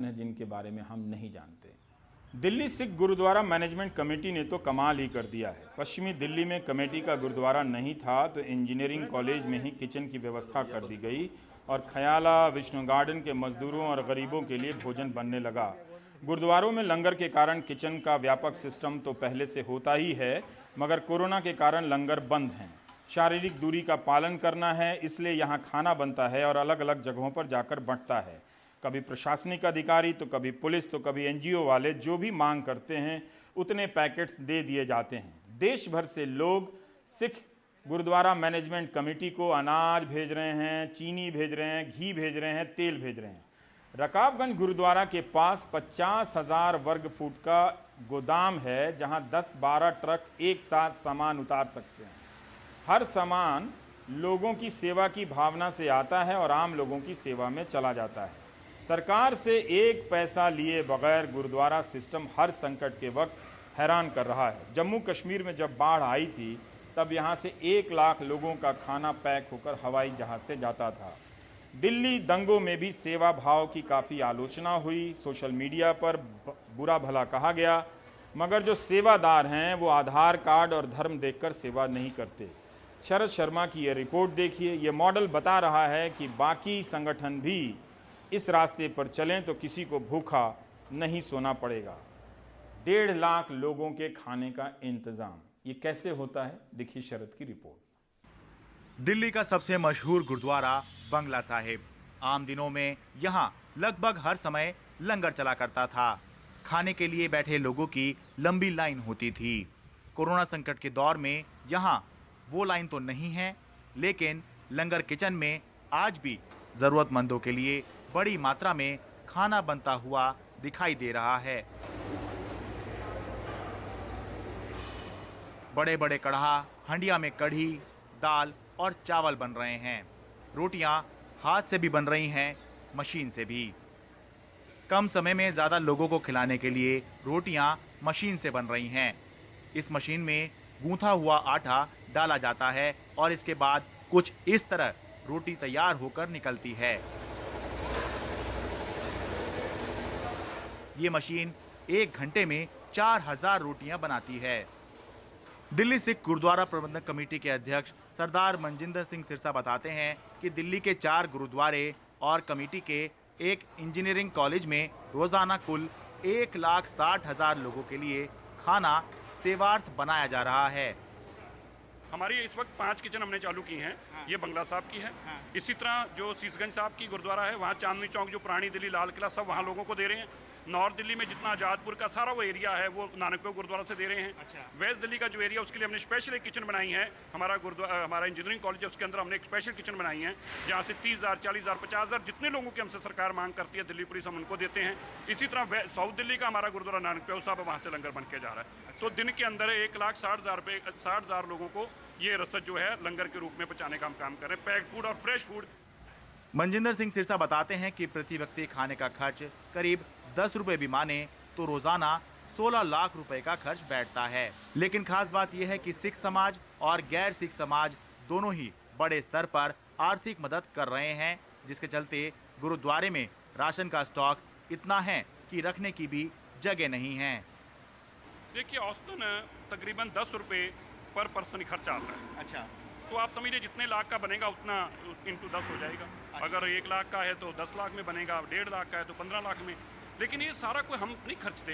हैं जिनके बारे में हम नहीं जानते। दिल्ली सिख गुरुद्वारा मैनेजमेंट कमेटी ने तो कमाल ही कर दिया है। पश्चिमी दिल्ली में कमेटी का गुरुद्वारा नहीं था तो इंजीनियरिंग कॉलेज में ही किचन की व्यवस्था कर दी गई और खयाला विष्णु गार्डन के मजदूरों और गरीबों के लिए भोजन बनने लगा। गुरुद्वारों में लंगर के कारण किचन का व्यापक सिस्टम तो पहले से होता ही है, मगर कोरोना के कारण लंगर बंद हैं। शारीरिक दूरी का पालन करना है, इसलिए यहाँ खाना बनता है और अलग अलग जगहों पर जाकर बंटता है। कभी प्रशासनिक अधिकारी तो कभी पुलिस तो कभी एनजीओ वाले जो भी मांग करते हैं उतने पैकेट्स दे दिए जाते हैं। देश भर से लोग सिख गुरुद्वारा मैनेजमेंट कमेटी को अनाज भेज रहे हैं, चीनी भेज रहे हैं, घी भेज रहे हैं, तेल भेज रहे हैं। रकाबगंज गुरुद्वारा के पास 50,000 वर्ग फुट का गोदाम है जहां 10-12 ट्रक एक साथ सामान उतार सकते हैं। हर सामान लोगों की सेवा की भावना से आता है और आम लोगों की सेवा में चला जाता है। सरकार से एक पैसा लिए बगैर गुरुद्वारा सिस्टम हर संकट के वक्त हैरान कर रहा है। जम्मू कश्मीर में जब बाढ़ आई थी तब यहाँ से 1 लाख लोगों का खाना पैक होकर हवाई जहाज से जाता था। दिल्ली दंगों में भी सेवा भाव की काफ़ी आलोचना हुई, सोशल मीडिया पर बुरा भला कहा गया, मगर जो सेवादार हैं वो आधार कार्ड और धर्म देखकर सेवा नहीं करते। शरद शर्मा की ये रिपोर्ट देखिए। ये मॉडल बता रहा है कि बाकी संगठन भी इस रास्ते पर चलें तो किसी को भूखा नहीं सोना पड़ेगा। 1.5 लाख लोगों के खाने का इंतजाम ये कैसे होता है, देखिए शरद की रिपोर्ट। दिल्ली का सबसे मशहूर गुरुद्वारा बंगला साहिब। आम दिनों में यहाँ लगभग हर समय लंगर चला करता था। खाने के लिए बैठे लोगों की लंबी लाइन होती थी। कोरोना संकट के दौर में यहाँ वो लाइन तो नहीं है, लेकिन लंगर किचन में आज भी जरूरतमंदों के लिए बड़ी मात्रा में खाना बनता हुआ दिखाई दे रहा है। बड़े बड़े कढ़ा, हंडिया में कढ़ी, दाल और चावल बन रहे हैं। रोटियां हाथ से भी बन रही हैं, मशीन से भी। कम समय में ज्यादा लोगों को खिलाने के लिए रोटियां मशीन से बन रही हैं। इस मशीन में गूंथा हुआ आटा डाला जाता है और इसके बाद कुछ इस तरह रोटी तैयार होकर निकलती है। ये मशीन 1 घंटे में 4000 रोटियां बनाती है। दिल्ली सिख गुरुद्वारा प्रबंधक कमेटी के अध्यक्ष सरदार मनजिंदर सिंह सिरसा बताते हैं कि दिल्ली के 4 गुरुद्वारे और कमेटी के एक इंजीनियरिंग कॉलेज में रोजाना कुल 1,60,000 लोगों के लिए खाना सेवार्थ बनाया जा रहा है। हमारी इस वक्त 5 किचन हमने चालू की हैं। ये बंगला साहब की है। इसी तरह जो शीशगंज साहब की गुरुद्वारा है वहाँ चांदनी चौक, जो पुरानी दिल्ली, लाल किला, सब वहाँ लोगों को दे रहे हैं। नॉर्थ दिल्ली में जितना आजादपुर का सारा वो एरिया है वो नानकदेव गुरुद्वारा से दे रहे हैं। वेस्ट दिल्ली का जो एरिया उसके लिए हमने स्पेशल एक किचन बनाई है। हमारा इंजीनियरिंग कॉलेज है उसके अंदर हमने एक स्पेशल किचन बनाई है जहाँ से 30,000, 40,000, 50,000 जितने लोगों की हमसे सरकार मांग करती है दिल्ली पुलिस हम उनको देते हैं। इसी तरह साउथ दिल्ली का हमारा गुरुद्वारा नानकदेव साहब वहाँ से लंगर बन के जा रहा है। तो दिन के अंदर 1,60,000 लोगों को ये रसद जो है लंगर के रूप में पहुंचाने का हम काम कर रहे हैं, पैक्ड फूड और फ्रेश फूड। मनजिंदर सिंह सिरसा बताते हैं कि प्रति व्यक्ति खाने का खर्च करीब 10 रुपए भी माने तो रोजाना 16 लाख रुपए का खर्च बैठता है। लेकिन खास बात यह है कि सिख समाज और गैर सिख समाज दोनों ही बड़े स्तर पर आर्थिक मदद कर रहे हैं, जिसके चलते गुरुद्वारे में राशन का स्टॉक इतना है कि रखने की भी जगह नहीं है। देखिए औसतन तकरीबन 10 रुपए पर पर्सन खर्चा आता है। अच्छा, तो आप समझिए जितने लाख का बनेगा उतना इंटू 10 हो जाएगा। अच्छा। अगर 1 लाख का है तो 10 लाख में बनेगा, 1.5 लाख का है तो 15 लाख में। लेकिन ये सारा कोई हम नहीं खर्चते।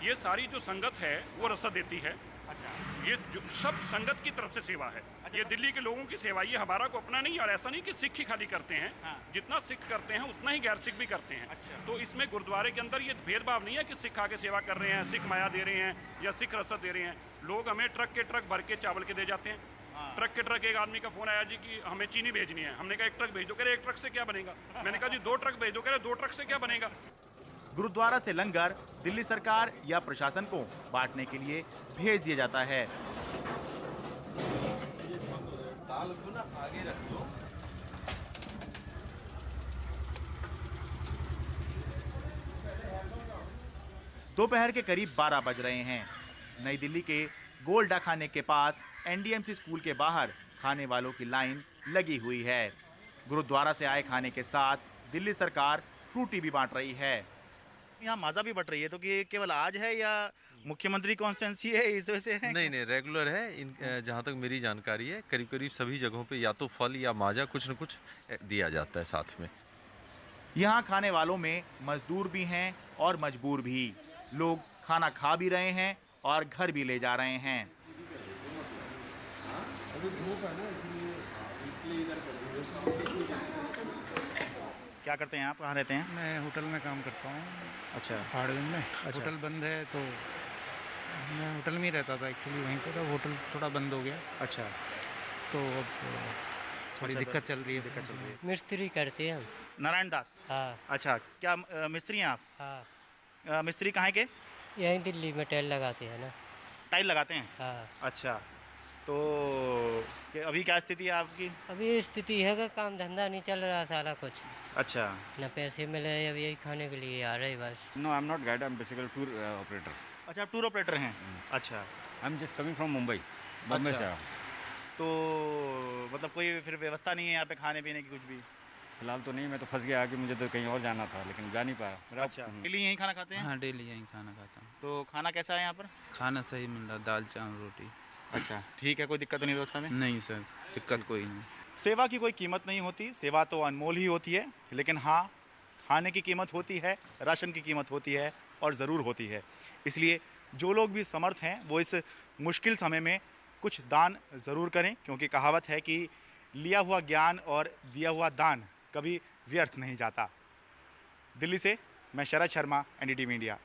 ये सारी जो संगत है वो रसद देती है। अच्छा, ये जो सब संगत की तरफ से सेवा है। ये दिल्ली के लोगों की सेवा, ये हमारा को अपना नहीं। और ऐसा नहीं कि सिख ही खाली करते हैं। जितना सिख करते हैं उतना ही गैर सिख भी करते हैं। तो इसमें गुरुद्वारे के अंदर ये भेदभाव नहीं है कि सिख आके सेवा कर रहे हैं, सिख माया दे रहे हैं या सिख रसद दे रहे हैं। लोग हमें ट्रक के ट्रक भर के चावल के दे जाते हैं। ट्रक के ट्रक, एक आदमी का फोन आया जी कि हमें चीनी भेजनी है। हमने कहा 1 ट्रक भेज दो। कह रहे 1 ट्रक से क्या बनेगा। मैंने कहा जी 2 ट्रक भेज दो। कह रहे 2 ट्रक से क्या बनेगा। गुरुद्वारा से लंगर दिल्ली सरकार या प्रशासन को बांटने के लिए भेज दिया जाता है। दोपहर के करीब 12 बज रहे हैं। नई दिल्ली के गोल खाने के पास एनडीएमसी स्कूल के बाहर खाने वालों की लाइन लगी हुई है। गुरुद्वारा से आए खाने के साथ दिल्ली सरकार फ्रूटी भी बांट रही है। यहाँ माजा भी बट रही है, तो कि केवल आज है या मुख्यमंत्री कॉन्स्टिट्यूंसी है इस वजह से है? नहीं नहीं, रेगुलर है। इन जहाँ तक मेरी जानकारी है, करीब करीब सभी जगहों पे या तो फल या माजा कुछ न कुछ दिया जाता है साथ में। यहाँ खाने वालों में मजदूर भी हैं और मजबूर भी। लोग खाना खा भी रहे हैं और घर भी ले जा रहे हैं। क्या करते हैं आप, कहाँ रहते हैं? मैं होटल में काम करता हूँ अच्छा पहाड़गंज में। होटल बंद है तो मैं होटल में ही रहता था एक्चुअली, वहीं पर। अब होटल थोड़ा बंद हो गया अच्छा तो अब थोड़ी दिक्कत चल रही है। मिस्त्री करते हैं हम। नारायण दास। हाँ अच्छा, क्या मिस्त्री हैं आप? हाँ, मिस्त्री कहाँ के? यहीं दिल्ली में टाइल लगाते हैं ना। टाइल लगाते हैं? हाँ, अच्छा, तो अभी क्या स्थिति है आपकी? अभी स्थिति है कि काम धंधा नहीं चल रहा सारा कुछ, अच्छा ना पैसे मिले, अब यही खाने के लिए आ रहे बस। No, I'm not guide. I'm basically tour operator. अच्छा, आप टूर ऑपरेटर हैं? अच्छा, I'm just coming from Mumbai. Bombay से आया। तो मतलब कोई फिर व्यवस्था नहीं है यहाँ पे खाने पीने की कुछ भी? फिलहाल तो नहीं, मैं तो फंस गया कि मुझे तो कहीं और जाना था, लेकिन जा नहीं पाया। मेरा अच्छा, डेली यहीं खाना खाते हैं? हाँ, डेली यहीं खाना खाता हूँ। तो खाना कैसा है यहाँ पर? खाना सही मिल रहा, दाल चावल रोटी। अच्छा, ठीक है, कोई दिक्कत तो नहीं व्यवस्था में? नहीं सर, दिक्कत कोई नहीं। सेवा की कोई कीमत नहीं होती, सेवा तो अनमोल ही होती है, लेकिन हाँ, खाने की कीमत होती है, राशन की कीमत होती है और ज़रूर होती है। इसलिए जो लोग भी समर्थ हैं वो इस मुश्किल समय में कुछ दान ज़रूर करें, क्योंकि कहावत है कि लिया हुआ ज्ञान और दिया हुआ दान कभी व्यर्थ नहीं जाता। दिल्ली से मैं शरद शर्मा, NDTV इंडिया।